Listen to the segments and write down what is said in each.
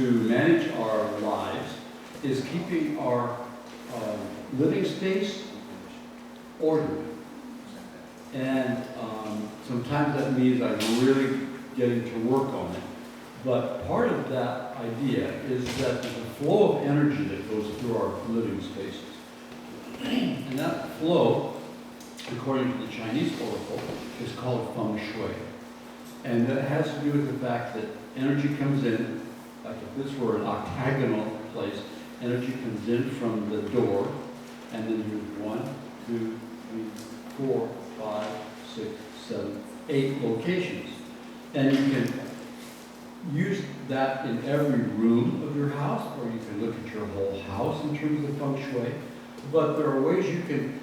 to manage our lives is keeping our living space ordered. And sometimes that means I'm really getting to work on it. But part of that idea is that there's a flow of energy that goes through our living spaces. And that flow, according to the Chinese oracle, is called feng shui. And that has to do with the fact that energy comes in, like if this were an octagonal place, energy comes in from the door, and then you have 1, 2, 3, 4, 5, 6, 7, 8 locations. And you can use that in every room of your house, or you can look at your whole house in terms of feng shui. But there are ways you can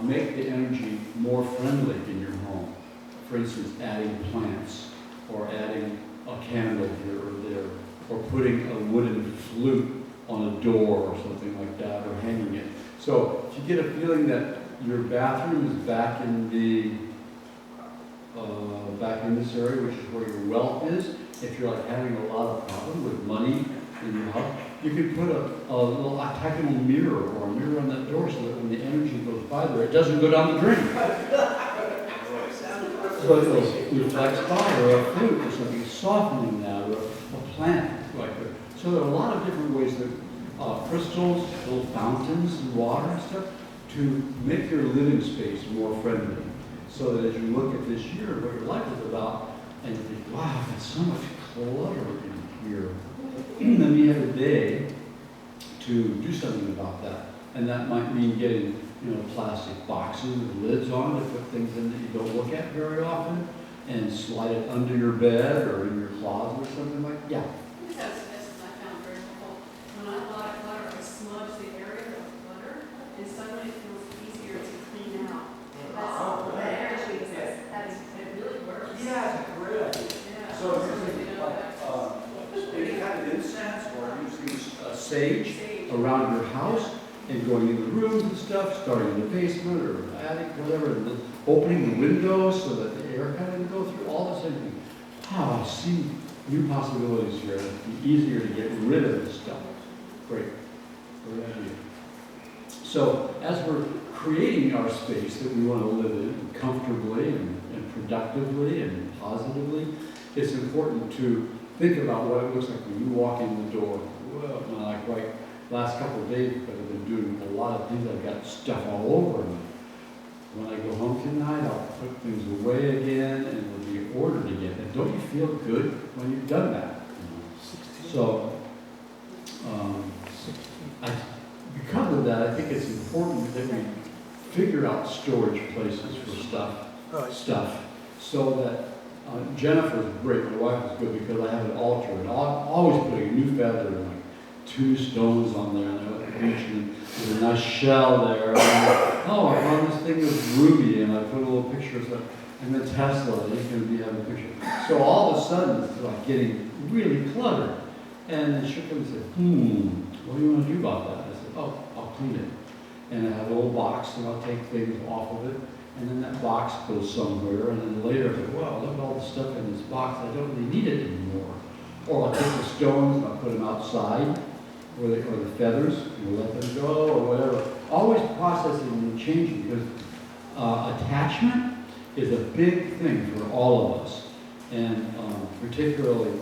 make the energy more friendly in your home. For instance, adding plants, or adding a candle here or there, or putting a wooden flute on a door or something like that, or hanging it. So if you get a feeling that your bathroom is back in this area, which is where your wealth is, if you're like having a lot of problem with money in your house, you can put a little octagonal mirror or a mirror on that door so that when the energy goes by there, it doesn't go down the drain. So it reflects by, or a flute or something, softening that, or a plant like that. So there are a lot of different ways that crystals, little fountains, and water and stuff, to make your living space more friendly. So that as you look at this year, what your life is about, and you think, wow, I've got so much clutter in here. Then you have a day to do something about that. And that might mean getting, plastic boxes with lids on to put things in that you don't look at very often, and slide it under your bed or in your closet or something like that. Yeah. That's I found very helpful. When I apply clutter, I smudge the area of clutter, and suddenly it feels easier to clean out. It really works. Yeah, it's a great idea. Yeah. So any kind of incense, or using sage around your house, and going in the rooms and stuff, starting in the basement or attic, whatever, and then opening the windows so that the air kind of go through, all this thing. Wow, I see new possibilities here. It'd be easier to get rid of this stuff. Great idea. So as we're creating our space that we want to live in comfortably and productively and positively, it's important to think about what it looks like when you walk in the door. Well, last couple of days, because I've been doing a lot of things, I've got stuff all over me. When I go home tonight, I'll put things away again, and it'll be ordered again. And don't you feel good when you've done that? So, because of that, I think it's important that we figure out storage places for stuff, so that Jennifer's great. My wife is good because I have an altar, and I'm always putting a new feather and 2 stones on there, and I went to the beach, and there's a nice shell there. And I found this thing of ruby, and I put a little picture of stuff. And then Tesla, he's going to be having a picture. So all of a sudden, it's like getting really cluttered. And then she comes and said, what do you want to do about that? I said, I'll clean it. And I have a little box, and I'll take things off of it. And then that box goes somewhere, and then later I say, well, look at all the stuff in this box. I don't really need it anymore. Or I'll take the stones, and I'll put them outside. Or the feathers, let them go, or whatever. Always processing and changing, because attachment is a big thing for all of us, and particularly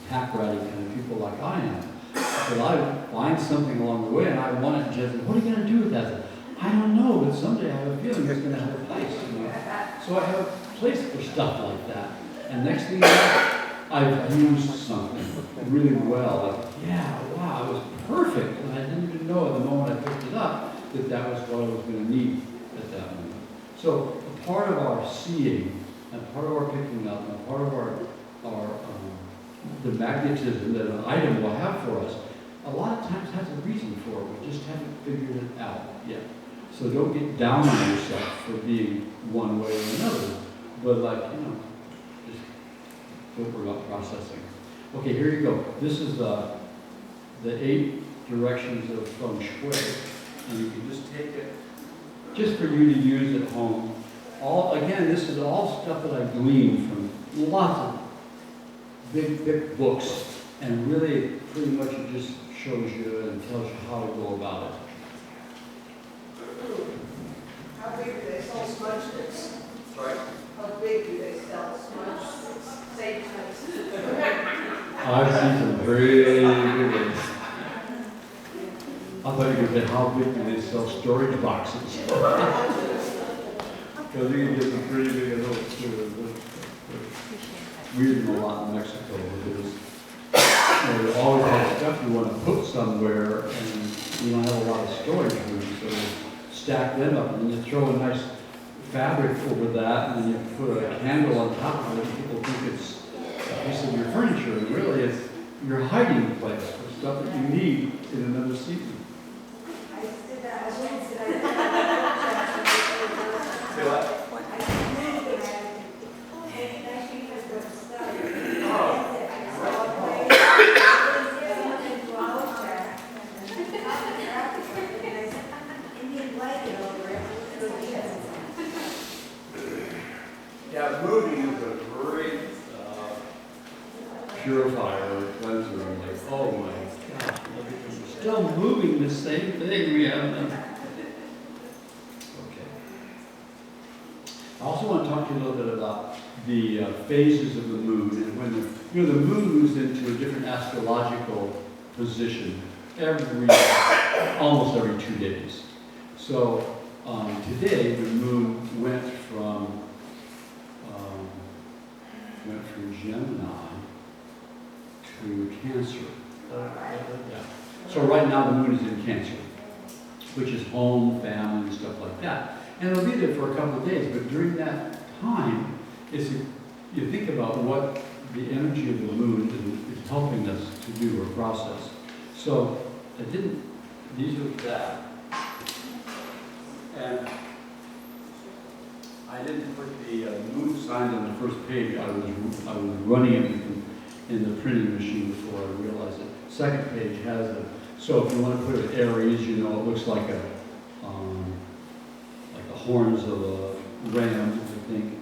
pack riding kind of people like I am. But I find something along the way, and I want it just, what are you going to do with that? I don't know, but someday I have a feeling it's going to have a place. So I have a place for stuff like that. And next thing you know, I've used something really well. Like, yeah, wow, it was perfect. And I didn't even know at the moment I picked it up that was what I was going to need at that moment. So a part of our seeing, and part of our picking up, and part of the magnetism that an item will have for us, a lot of times has a reason for it. We just haven't figured it out yet. So don't get down on yourself for being one way or another. But just don't worry about processing. Okay, here you go. This is the 8 directions of feng shui. And you can just take it, just for you to use at home. Again, this is all stuff that I gleaned from lots of big books And really, pretty much it just shows you and tells you how to go about it. How big do they sell smudge sticks? Sorry? How big do they sell smudge sticks? Same size. I've seen some really big ones. I thought you could say, how big do they sell storage boxes? Because you can get some pretty big of those too. We did a lot in Mexico because you always have stuff you want to put somewhere and you don't have a lot of storage room, so you stack them up and then you throw a nice fabric over that and then you put a candle on top of it. People think it's a piece of your furniture, and really it's your hiding place for stuff that you need in another season. I did that. I went to that. Say what? Yeah, moving is a great Purifier or cleanser, and like, oh my God, look at this. We're still moving the same thing we have done. Okay. I also want to talk to you a little bit about the phases of the moon, and when the moon moves into a different astrological position almost every 2 days. So today the moon went from Gemini to Cancer. Yeah. So right now the moon is in Cancer, which is home, family, and stuff like that. And it'll be there for a couple of days, but during that time, you think about what the energy of the moon is helping us to do or process. So these are that. And I didn't put the moon signs on the first page. I was running it in the printing machine before I realized it. Second page has so if you want to put it Aries, it looks like the horns of a ram, I think.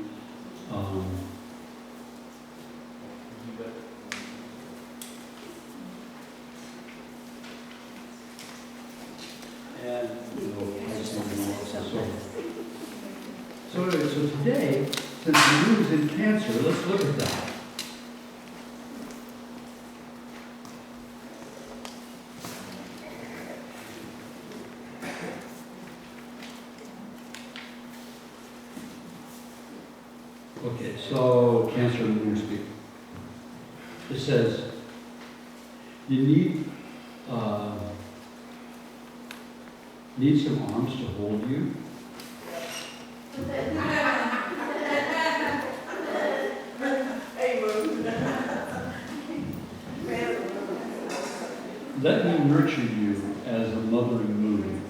And so today, since the moon is in Cancer, let's look at that. Okay, so Cancer moon speak. It says you need some arms to hold you. Let me nurture you as a mothering moon.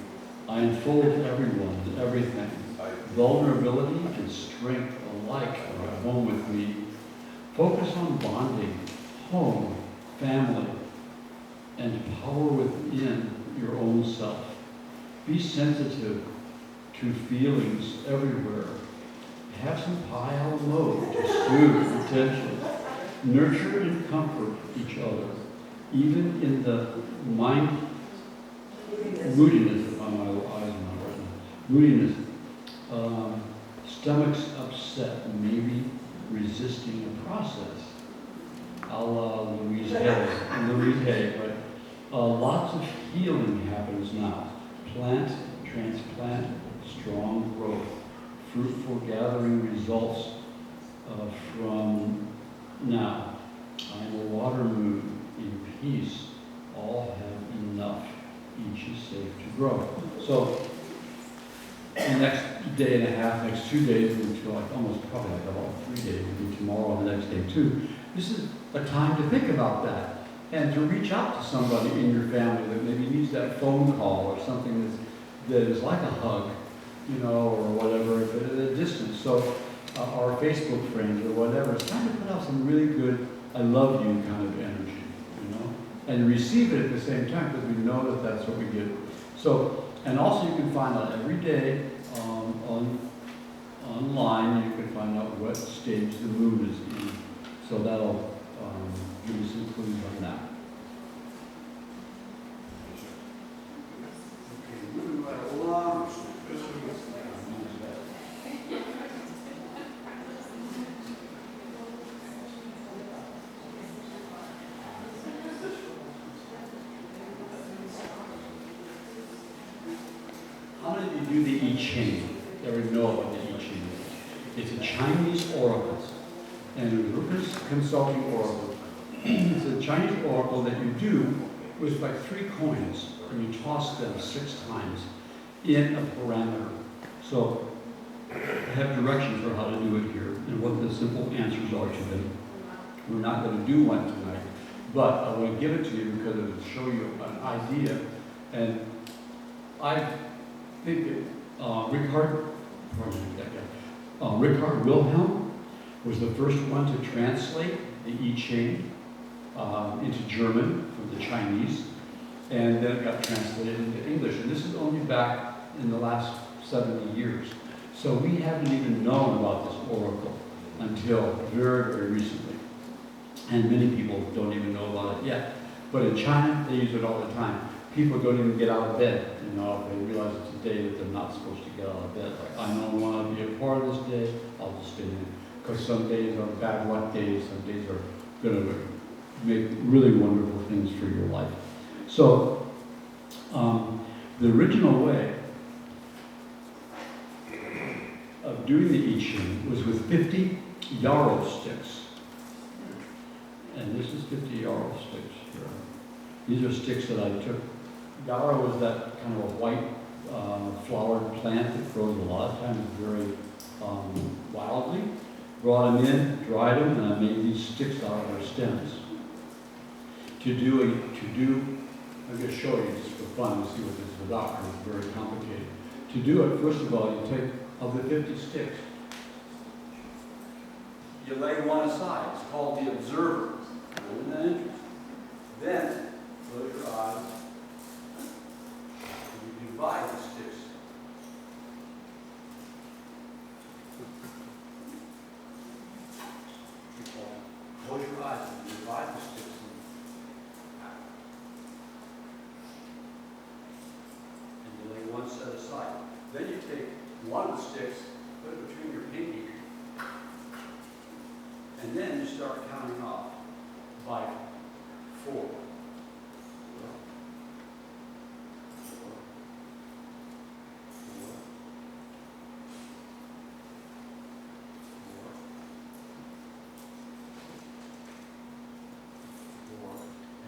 I unfold everyone and everything. Vulnerability and strength alike are at home with me. Focus on bonding, home, family, and power within your own self. Be sensitive to feelings everywhere. Have some pile mode to soothe the tension. Nurture and comfort each other, even in the moodiness on my eyes now right now. Moodiness. Stomachs upset, maybe resisting a process. A la Louise Hay, right? Lots of healing happens now. Plant, transplant, strong growth. Fruitful gathering results from now. I'm a water moon in peace. All have enough. Each is safe to grow. So, the next day and a half, next 2 days, until probably about 3 days, maybe tomorrow and the next day too. This is a time to think about that and to reach out to somebody in your family that maybe needs that phone call or something that is like a hug, or whatever, but at a distance. So, our Facebook friends or whatever, it's time to put out some really good, I love you kind of energy, and receive it at the same time because we know that that's what we get. So, and also you can find out every day online, you can find out what stage the moon is in. So that'll give you some clues on that. Okay, moving right along. How many of you do the I Ching? Ever know what the I Ching is? It's a Chinese oracle, and a Lucas Consulting Oracle. It's a Chinese oracle that you do with like 3 coins, and you toss them 6 times in a parameter. So I have directions for how to do it here, and what the simple answers are to them. We're not going to do one tonight, but I want to give it to you because it will show you an idea. And I think that Richard Wilhelm was the first one to translate the I Ching into German from the Chinese, and then it got translated into English. And this is only back in the last 70 years. So we haven't even known about this oracle until very, very recently. And many people don't even know about it yet. But in China, they use it all the time. People don't even get out of bed, you know, if they realize it's a day that they're not supposed to get out of bed. Like, I don't want to be a part of this day, I'll just stay in. Because some days are bad luck days, some days are going to make really wonderful things for your life. So, the original way of doing the I Ching was with 50 yarrow sticks. And this is 50 yarrow sticks here. These are sticks that I took. Yarrow is that kind of a white flowered plant that grows a lot of times very wildly. Brought them in, dried them, and I made these sticks out of their stems. I'm going to show you just for fun to see what this is about, because it's very complicated. To do it, first of all, you take, of the 50 sticks, you lay one aside. It's called the observer. Isn't that interesting? Then, close your eyes, and you divide the sticks. Close your eyes and divide the sticks. And you lay one set aside. Then you take one of the sticks, put it between your pinky, and then you start counting off by 4.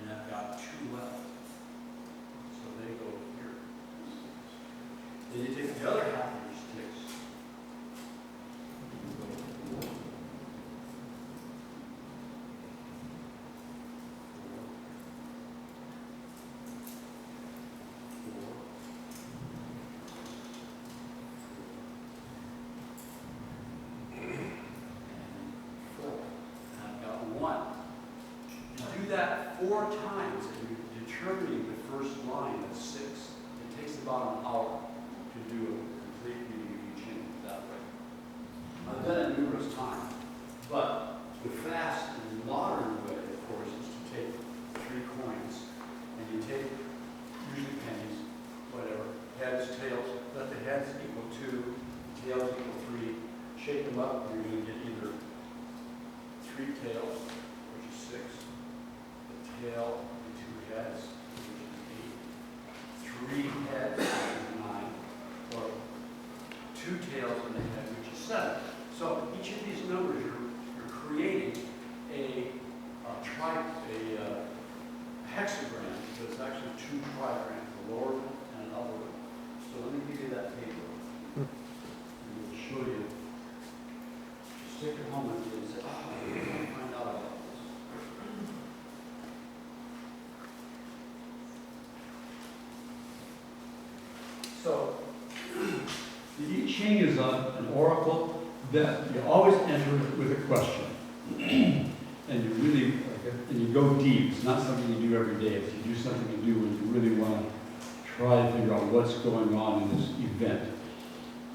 And I've got 2 left. So they go here. Then you take the other half of your sticks. That 4 times, and you're determining the first line of 6. It takes about an hour to do a complete reading of each hymn that way. I've done it numerous times, but the fast and modern way, of course, is to take 3 coins, and you take usually pennies, whatever, heads, tails, let the heads equal 2, tails equal 3, shake them up, and you're going to get either 3 tails, which is 6. Tail and 2 heads, which is 8. 3 heads, which is 9. Or 2 tails and a head, which is 7. So each of these numbers, you're creating a hexagram, so it's actually 2 trigrams, a lower one and an upper one. So let me give you that paper. And we'll show you. Just take your home with you and say, I can't find out about this. So, the I Ching is an oracle that you always enter with a question. And you really, and you go deep. It's not something you do every day. It's you do something you do when you really want to try to figure out what's going on in this event.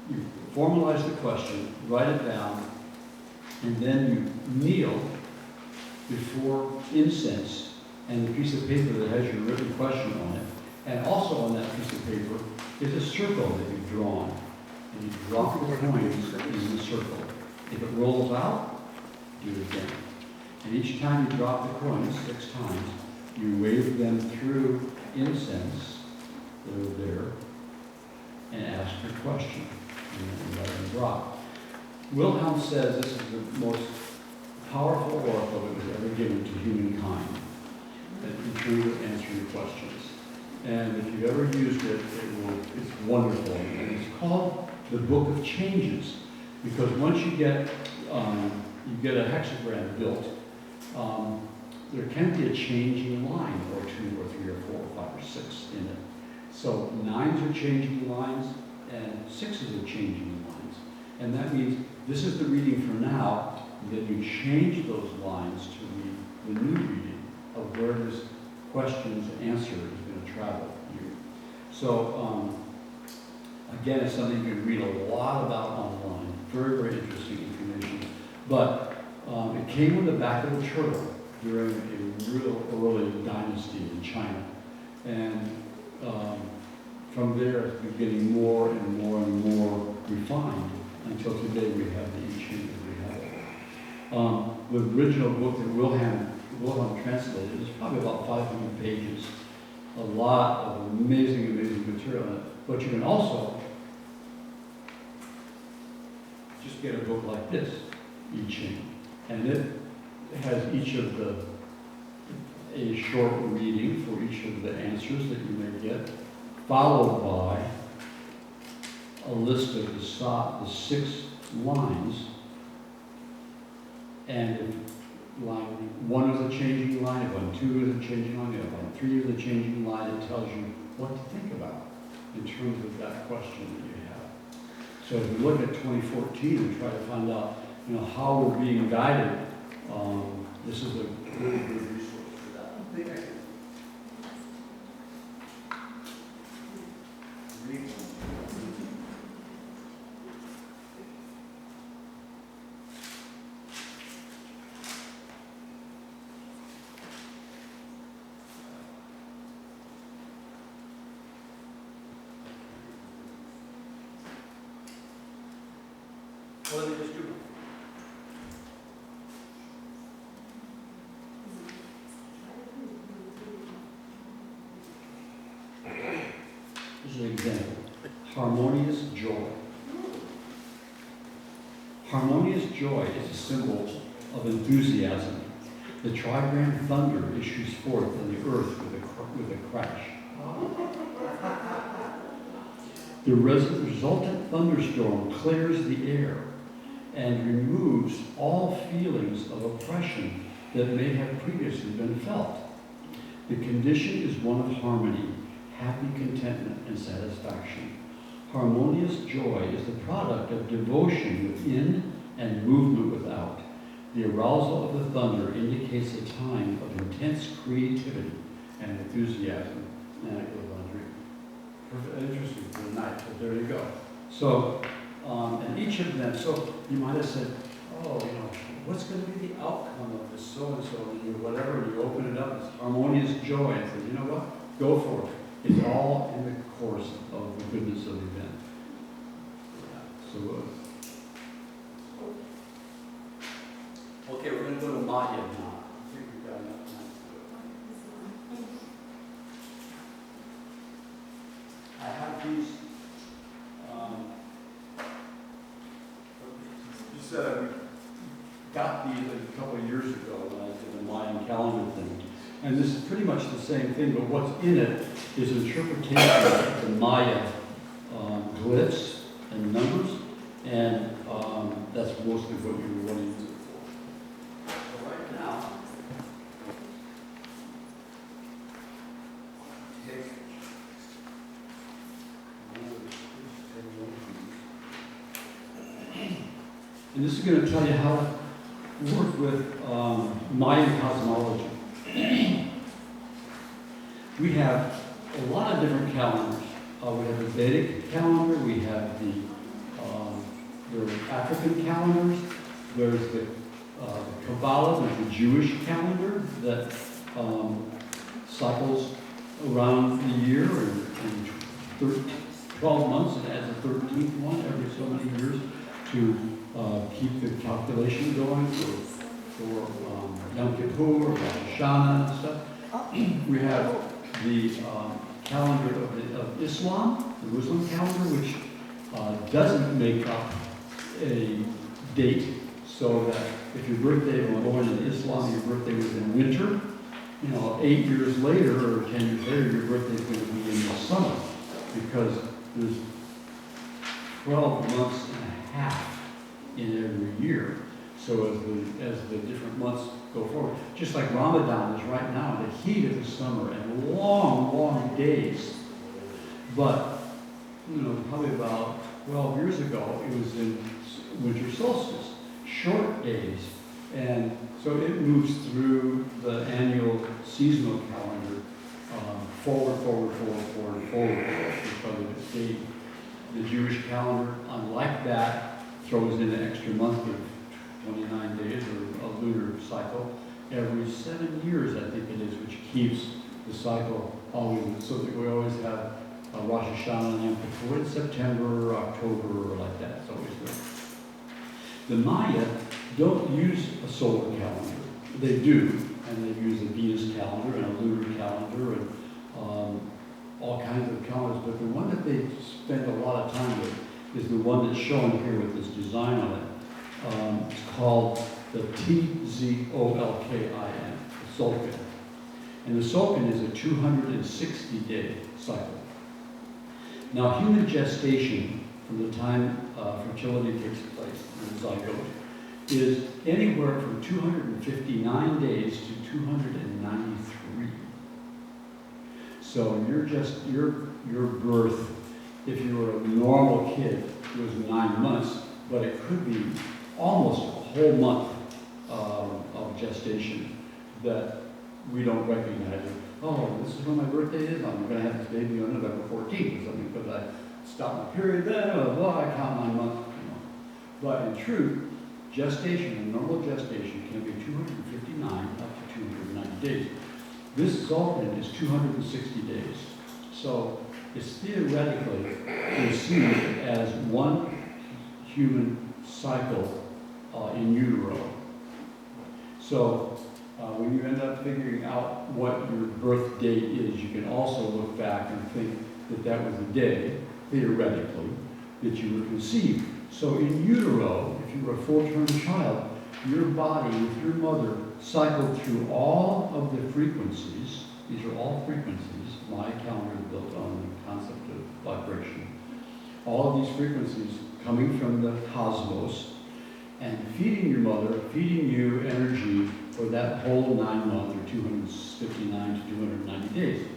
You formalize the question, write it down, and then you kneel before incense and the piece of paper that has your written question on it. And also on that piece of paper is a circle that you've drawn. And you drop the coins in the circle. If it rolls out, do it again. And each time you drop the coins 6 times, you wave them through incense that are there and ask your question. And then let them drop. Wilhelm says this is the most powerful oracle that was ever given to humankind in terms of answering your questions. And if you've ever used it, it's wonderful. And it's called the Book of Changes, because once you get a hexagram built, there can be a changing line or 2 or 3 or 4 or 5 or 6 in it. So 9s are changing lines and 6s are changing lines. And that means this is the reading for now, then you change those lines to read the new reading of where this question's answer is going to travel you. So again, it's something you can read a lot about online. Very, very interesting information. But it came on the back of a turtle during a real early dynasty in China. And from there, it's been getting more and more and more refined until today we have the I Ching that we have. The original book that Wilhelm translated is probably about 500 pages. A lot of amazing, amazing material in it. But you can also just get a book like this, I Ching. And it has a short reading for each of the answers that you may get, followed by a list of the 6 lines. And if line 1 is a changing line, if line 2 is a changing line, if line 3 is a changing line, it tells you what to think about in terms of that question that you have. So if we look at 2014 and try to find out, how we're being guided, this is a really good resource for that. I think I can read one. Well, let me just do it. This is an example. Harmonious joy. Harmonious joy is a symbol of enthusiasm. The trigram thunder issues forth on the earth with a crash. The resultant thunderstorm clears the air and removes all feelings of oppression that may have previously been felt. The condition is one of harmony, happy contentment, and satisfaction. Harmonious joy is the product of devotion within and movement without. The arousal of the thunder indicates a time of intense creativity and enthusiasm. And it goes on to read. Interesting for the night, but there you go. So, and each of them, so you might have said, oh, what's going to be the outcome of this so-and-so, and whatever, and you open it up, it's harmonious joy, and say, you know what, go for it. It's all in the course of the goodness of the event. So, okay, we're going to go to Maya now. I think we've got enough time to do it. I have these. You said I got these a couple of years ago when I did the Mayan calendar thing. And this is pretty much the same thing, but what's in it is interpretation of the Maya glyphs and numbers, and that's mostly what you were wanting to do for. So right now, take and this is going to tell you how to work with Mayan cosmology. We have a lot of different calendars. We have the Vedic calendar, we have the African calendars, there's the Kabbalah is the Jewish calendar that cycles around the year and 12 months and adds a 13th one every so many years to keep the calculation going for Yom Kippur, Rosh Hashanah and stuff. We have the calendar of Islam, the Muslim calendar, which doesn't make up a date, so that if your birthday was born in Islam, your birthday was in winter, 8 years later or 10 years later, your birthday is going to be in the summer, because there's 12 months and a half in every year. So as the different months go forward, just like Ramadan is right now in the heat of the summer and long, long days. But, probably about 12 years ago, it was in winter solstice, short days. And so it moves through the annual seasonal calendar forward, because of its date. The Jewish calendar, unlike that, throws in an extra month of 29 days or a lunar cycle every 7 years, I think it is, which keeps the cycle always, so that we always have Rosh Hashanah and Yom Kippur in September or October or like that. It's always there. The Maya don't use a solar calendar. They do, and they use a Venus calendar and a lunar calendar and all kinds of calendars, but the one that they spend a lot of time with is the one that's shown here with this design on it. It's called the Tzolkin, the Tzolkin. And the Tzolkin is a 260-day cycle. Now, human gestation, from the time fertility takes place in the zygote, is anywhere from 259 days to 293. So your birth, if you were a normal kid, was 9 months, but it could be almost a whole month of gestation that we don't recognize it. Oh, this is when my birthday is. I'm going to have this baby on November 14th or something because I stopped my period then. I count 9 months. But in truth, gestation, a normal gestation, can be 259 up to 290 days. This Tzolkin is 260 days. So it's theoretically conceived as one human cycle in utero. So when you end up figuring out what your birth date is, you can also look back and think that that was the day, theoretically, that you were conceived. So in utero, if you were a full-term child, your body with your mother cycled through all of the frequencies. These are all frequencies. My calendar is built on the concept of vibration. All of these frequencies coming from the cosmos and feeding your mother, feeding you energy for that whole 9 months or 259 to 290 days.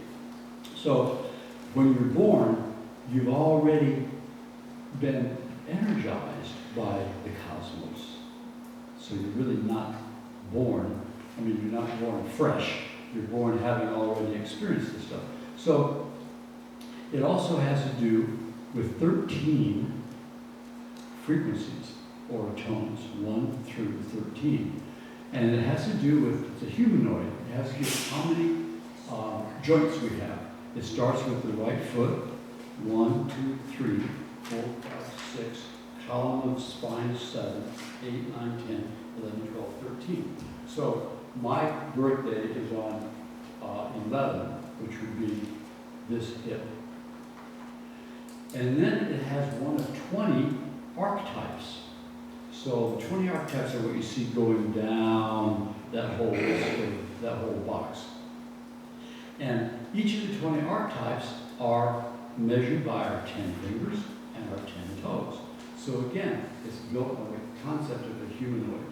So when you're born, you've already been energized by the cosmos. So you're really not born, you're not born fresh. You're born having already experienced this stuff. So it also has to do with 13 frequencies or tones, 1 through 13. And it has to do with, it's a humanoid. It has to do with how many joints we have. It starts with the right foot, 1, 2, 3, 4, 5, 6, column of spine 7, 8, 9, 10, 11, 12, 13. So my birthday is on 11, which would be this hip. And then it has one of 20 archetypes. So the 20 archetypes are what you see going down that whole box. And each of the 20 archetypes are measured by our 10 fingers and our 10 toes. So again, it's built on the concept of a humanoid.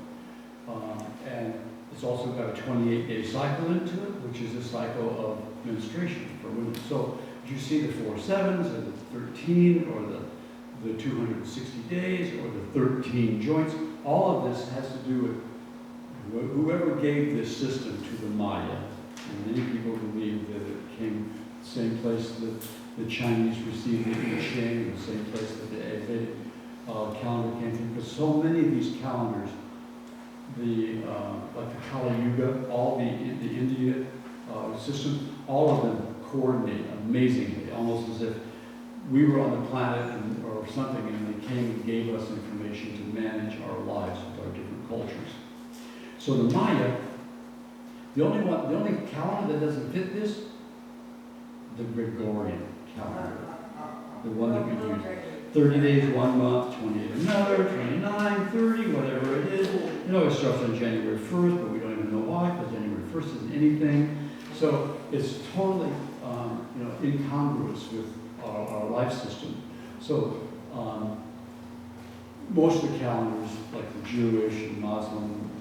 And it's also got a 28-day cycle into it, which is a cycle of menstruation for women. So you see the 4 sevens or the 13 or the 260 days or the 13 joints. All of this has to do with whoever gave this system to the Maya. And many people believe that it came the same place that the Chinese received the I Ching, the same place that the Vedic calendar came from, because so many of these calendars like the Kali Yuga, all the India systems, all of them coordinate amazingly, almost as if we were on the planet or something, and they came and gave us information to manage our lives with our different cultures. So the Maya, the only calendar that doesn't fit this, the Gregorian calendar, the one that we use. 30 days, 1 month, 28 another, 29, 30, whatever it is. You know, it starts on January 1st, but we don't even know why, because January 1st isn't anything. So it's totally, incongruous with our life system. So most of the calendars, like the Jewish and Muslim,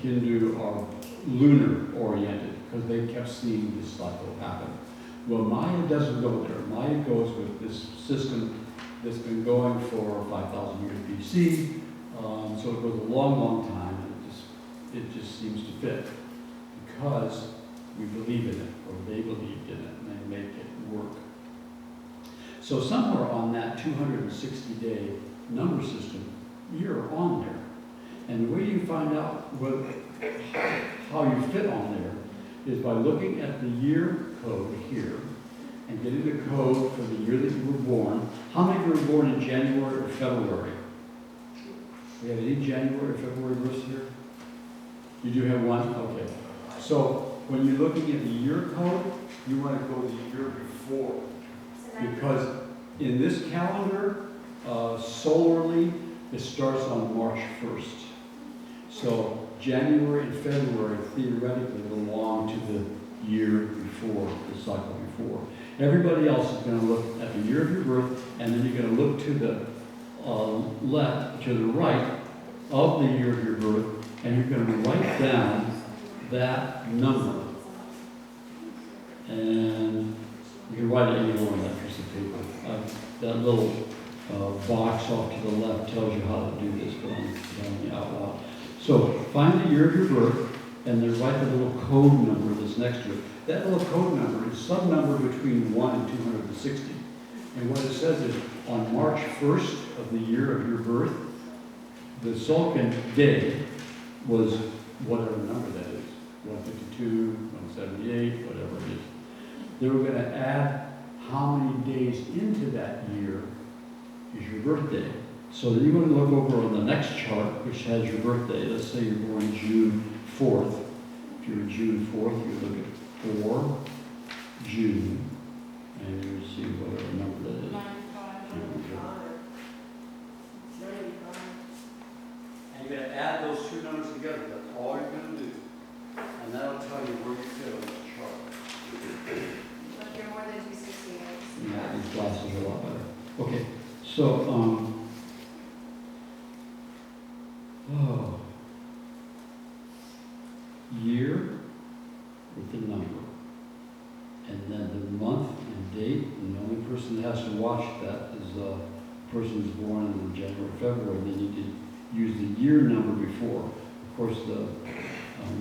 Hindu, are lunar oriented because they kept seeing this cycle happen. Well, Maya doesn't go there. Maya goes with this system that's been going for 5,000 years BC. So it goes a long, long time, and it just seems to fit because we believe in it, or they believed in it, and they make it work. So somewhere on that 260-day number system, you're on there. And the way you find out how you fit on there is by looking at the year code here and getting the code for the year that you were born. How many of you were born in January or February? We have any January or February births here? You do have one? Okay. So when you're looking at the year code, you want to go the year before. Because in this calendar, solarly, it starts on March 1st. So January and February theoretically belong to the year before, the cycle before. Everybody else is going to look at the year of your birth, and then you're going to look to the left, to the right of the year of your birth, and you're going to write down that number. And you can write it anywhere on that piece of paper. That little box off to the left tells you how to do this, but I'm telling you out loud. So find the year of your birth, and then write the little code number that's next to it. That little code number is some number between 1 and 260. And what it says is, on March 1st of the year of your birth, the Sulcan day was whatever number that is, 152, 178, whatever it is. They were going to add how many days into that year is your birthday. So then you're going to look over on the next chart, which has your birthday. Let's say you're born June 4th. If you're June 4th, you look at 4 June, and you see whatever number that is. 95. And you're going to add those two numbers together. That's all you're going to do. And that'll tell you where you fit on the chart. But you're more than 260 days. Yeah, these glasses are a lot better. Okay, so, year with the number, and then the month and date, and the only person that has to watch that is the person who's born in January, February. They need to use the year number before. Of course, the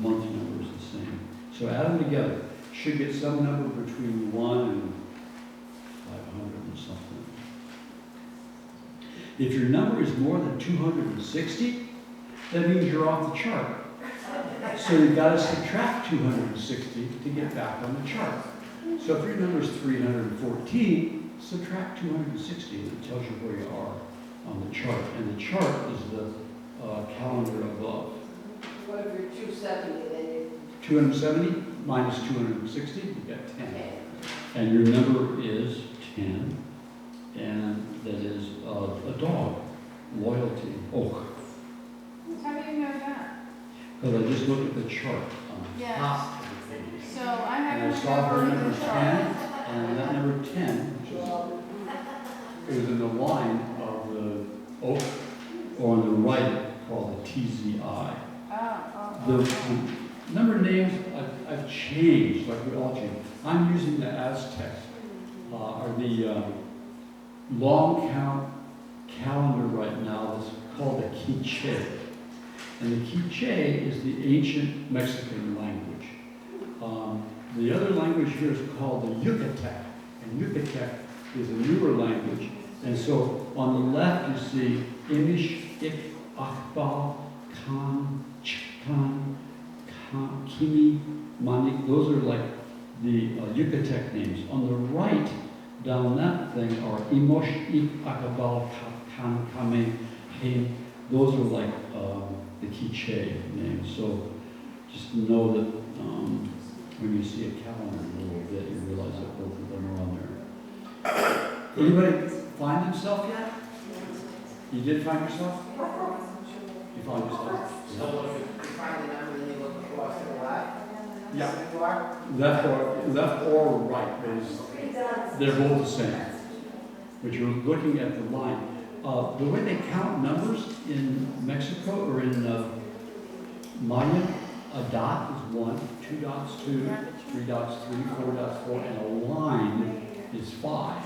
month number is the same. So add them together. Should get some number between 1 and 500 and something. If your number is more than 260, that means you're off the chart. So you've got to subtract 260 to get back on the chart. So if your number is 314, subtract 260, and it tells you where you are on the chart. And the chart is the calendar above. What if you're 270, then you... 270 minus 260, you get 10. And your number is 10, and that is a dog, loyalty, oak. How do you know that? Because I just looked at the chart on the Yes. top of the page. So I have And I saw her number 10, and that number 10, which is in the line of the oak, or on the right, called the TZI. The number names I've changed, like we all change. I'm using the Aztecs, or the long count calendar right now that's called the Quiche. And the Quiche is the ancient Mexican language. The other language here is called the Yucatec. And Yucatec is a newer language. And so on the left you see Imish Ik Akbal, Kimi, Manik. Those are like the Yucatec names. On the right, down that thing, are Imosh, Ik, Akbal, Kan, Kame, Hain. Those are like the Quiche names. So just know that when you see a calendar in a little bit, you realize that both of them are on there. Anybody find himself yet? You did find yourself? You found yourself? So if you find the number, then you look across to the left? Yeah. Left or right, they're both the same. But you're looking at the line. The way they count numbers in Mexico or in Maya, a dot is 1, 2 dots 2, 3 dots 3, 4 dots 4, and a line is 5.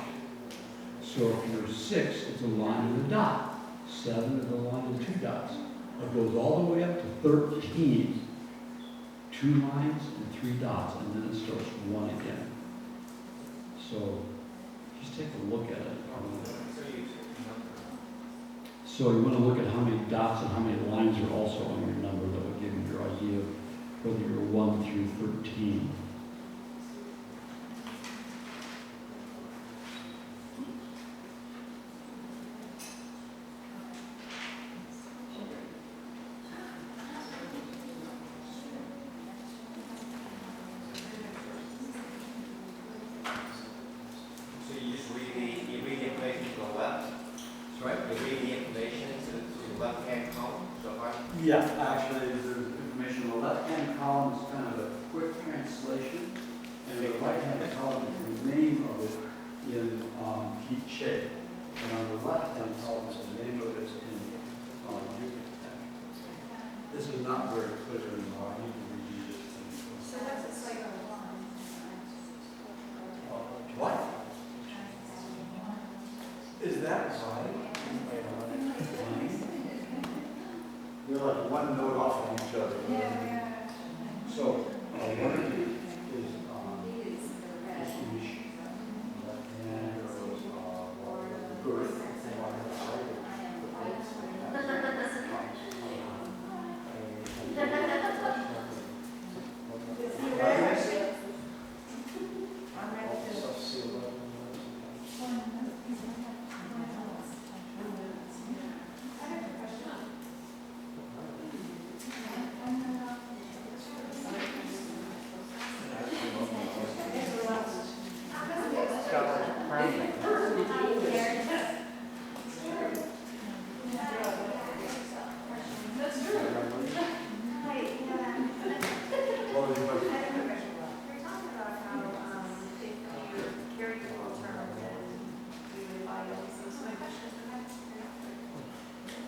So if you're 6, it's a line with a dot. 7 is a line with 2 dots. It goes all the way up to 13. 2 lines and 3 dots, and then it starts 1 again. So just take a look at it. So you want to look at how many dots and how many lines are also on your number. That will give you your idea of whether you're 1 through 13. So you just read the information to the left? That's right. You read the information to the left-hand column? So if I Yeah, actually, there's information. The left-hand column is kind of a quick translation, and the right-hand column is the name of it in Quiche. And on the left-hand column is the name of it in Yucatec. This is not very clear anymore. I need to read this thing. So what's it like a line? What? Is that right? They're like one note off of each other. So, one of these is Ish, and Earth.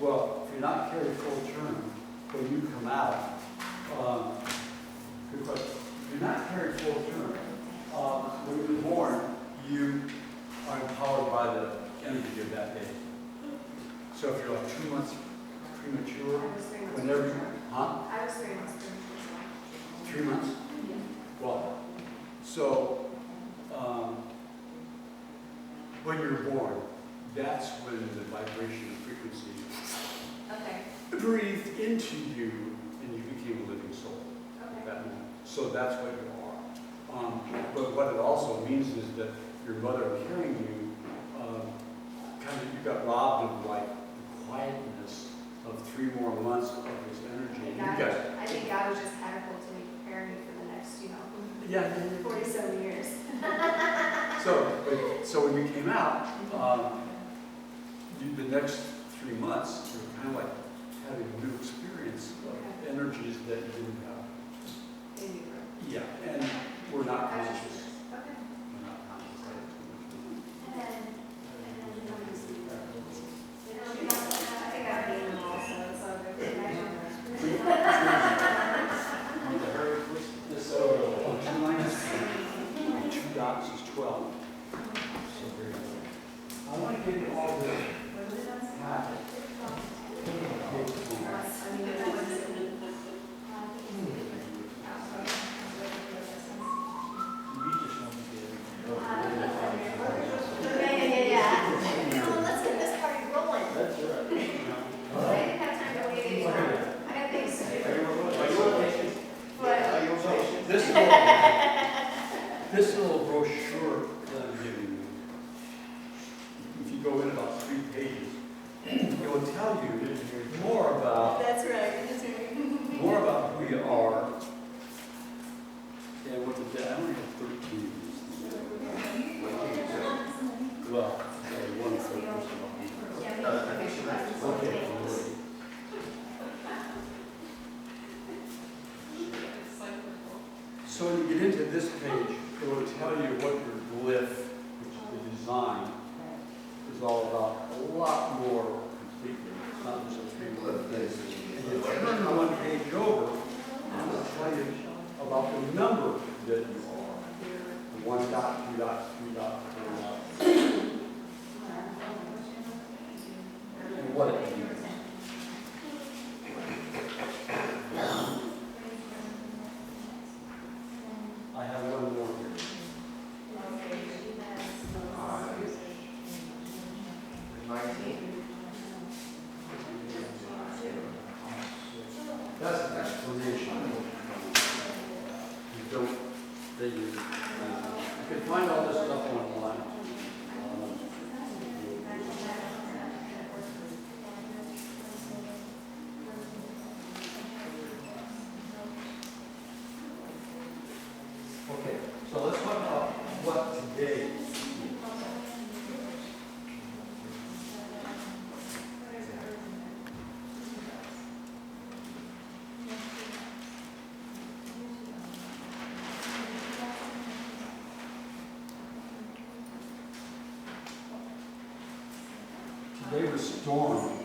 Well, if you're not carried full term, when you come out, good question. If you're not carried full term, when you're born, you are empowered by the energy of that day. So if you're like 2 months premature, whenever you, I was 3 months premature. 3 months? Well, so when you're born, that's when the vibration frequency Okay. breathed into you and you became a living soul. Okay. That moment. So that's what you are. But what it also means is that your mother carrying you, kind of, you got robbed of like the quietness of 3 more months of this energy. I think God was just catapulting me, preparing me for the next, 47 years. So when you came out, the next 3 months, you were kind of like having a new experience of energies that you didn't have. Yeah, and we're not conscious. Okay. We're not conscious. I think I've been them also, so So 2 minus 2 dots is 12. So very good. I want to give you all this. Let's get this party rolling. That's right. I didn't have time to brochure that I'm giving you, if you go in about 3 pages, it will tell you more about That's right, that's right. more about who you are and what the I only have 13 of these things. Well, one third of them. I think she left. Okay. So when you get into this page, it will tell you what your glyph, which is the design, is all about a lot more completely. It's not just a 3-word thing. And you turn one page over, and it will tell you about the number that you are. The 1 dot, 2 dot, 3 dot, 4 dot. And what it means. I have one more here. That's an explanation. You don't, that you can find all this stuff online. Okay, so let's talk about what today is. Today was stormy.